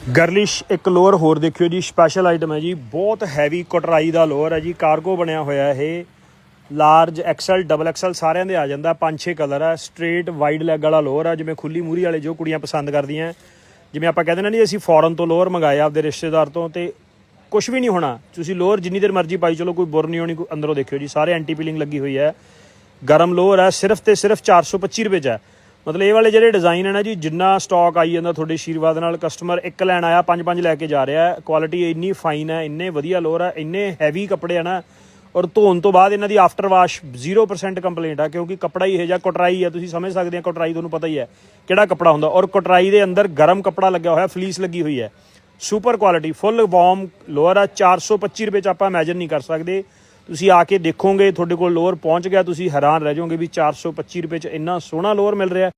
Girlish ਇੱਕ lower ਹੋਰ ਦੇਖਿਓ ਜੀ, ਸਪੈਸ਼ਲ ਆਈਟਮ ਹੈ ਜੀ, ਬਹੁਤ ਹੈਵੀ ਕਟਰਾਈ ਦਾ ਲੋਅਰ ਹੈ ਜੀ, ਕਾਰਗੋ ਬਣਿਆ ਹੋਇਆ ਇਹ। ਲਾਰਜ ਐਕਸਲ ਡਬਲ ਐਕਸਲ ਸਾਰਿਆਂ ਦੇ ਆ ਜਾਂਦਾ, 5-6 ਕਲਰ ਹੈ। ਸਟ੍ਰੇਟ ਵਾਈਡ ਲੈਗ ਵਾਲਾ ਲੋਅਰ ਹੈ, ਜਿਵੇਂ ਖੁੱਲੀ ਮੂਰੀ ਵਾਲੇ ਜੋ ਕੁੜੀਆਂ ਪਸੰਦ ਕਰਦੀਆਂ। ਜਿਵੇਂ ਆਪਾਂ ਕਹਿੰਦੇ ਨਾ ਨਹੀਂ ਅਸੀਂ ਫੋਰਨ ਤੋਂ ਲੋਅਰ ਮੰਗਾਇਆ ਆਪਦੇ ਰਿਸ਼ਤੇਦਾਰ ਤੋਂ, ਤੇ ਕੁਛ ਵੀ ਨਹੀਂ ਹੋਣਾ, ਤੁਸੀਂ ਲੋਅਰ ਜਿੰਨੀ ਦੇਰ ਮਰਜ਼ੀ ਪਾਈ ਚਲੋ, ਕੋਈ ਬੁਰ ਨਹੀਂ ਹੋਣੀ। ਅੰਦਰੋਂ ਦੇਖਿਓ ਜੀ, ਸਾਰੇ ਐਂਟੀ ਪੀਲਿੰਗ ਲੱਗੀ ਹੋਈ ਹੈ। ਗਰਮ ਲੋਅਰ ਹੈ, ਸਿਰਫ ਤੇ ਸਿਰਫ 425 ਰੁਪਏ 'ਚ ਹੈ। ਮਤਲਬ ਇਹ ਵਾਲੇ ਜਿਹੜੇ ਡਿਜ਼ਾਈਨ ਹੈ ਨਾ ਜੀ, ਜਿੰਨਾ ਸਟਾਕ ਆਈ ਜਾਂਦਾ ਤੁਹਾਡੇ ਆਸ਼ੀਰਵਾਦ ਨਾਲ, ਕਸਟਮਰ ਇੱਕ ਲੈਣ ਆਇਆ 5-5 ਲੈ ਕੇ ਜਾ ਰਿਹਾ। ਕੁਆਲਿਟੀ ਇੰਨੀ ਫਾਈਨ ਹੈ, ਇੰਨੇ ਵਧੀਆ ਲੋਅਰ ਹੈ, ਇੰਨੇ ਹੈਵੀ ਕੱਪੜੇ ਆ ਨਾ, ਔਰ ਧੋਣ ਤੋਂ ਬਾਅਦ ਇਹਨਾਂ ਦੀ ਆਫਟਰ ਵਾਸ਼ 0% ਕੰਪਲੇਂਟ ਆ, ਕਿਉਂਕਿ ਕੱਪੜਾ ਹੀ ਇਹ ਜਿਹਾ ਕਟਰਾਈ ਹੈ, ਤੁਸੀਂ ਸਮਝ ਸਕਦੇ ਆ ਕਟਰਾਈ ਤੁਹਾਨੂੰ ਪਤਾ ਹੀ ਹੈ ਕਿਹੜਾ ਕੱਪੜਾ ਹੁੰਦਾ। ਔਰ ਕਟਰਾਈ ਦੇ ਅੰਦਰ ਗਰਮ ਕੱਪੜਾ ਲੱਗਿਆ ਹੋਇਆ, ਫਲੀਸ ਲੱਗੀ ਹੋਈ ਹੈ, ਸੁਪਰ ਕੁਆਲਿਟੀ ਫੁੱਲ ਵਾਰਮ ਲੋਅਰ ਆ। 425 ਰੁਪਏ 'ਚ ਆਪਾਂ ਇਮੈਜਿਨ ਨਹੀਂ ਕਰ ਸਕਦੇ। ਤੁਸੀਂ ਆ ਕੇ ਦੇਖੋਗੇ, ਤੁਹਾਡੇ ਕੋਲ ਲੋਅਰ ਪਹੁੰਚ ਗਿਆ, ਤੁਸੀਂ ਹੈਰਾਨ ਰਹਿ ਜਾਓਗੇ ਵੀ 425 ਰੁਪਏ 'ਚ ਇੰਨਾ ਸੋਹਣਾ ਲੋਅਰ ਮਿਲ ਰਿਹਾ।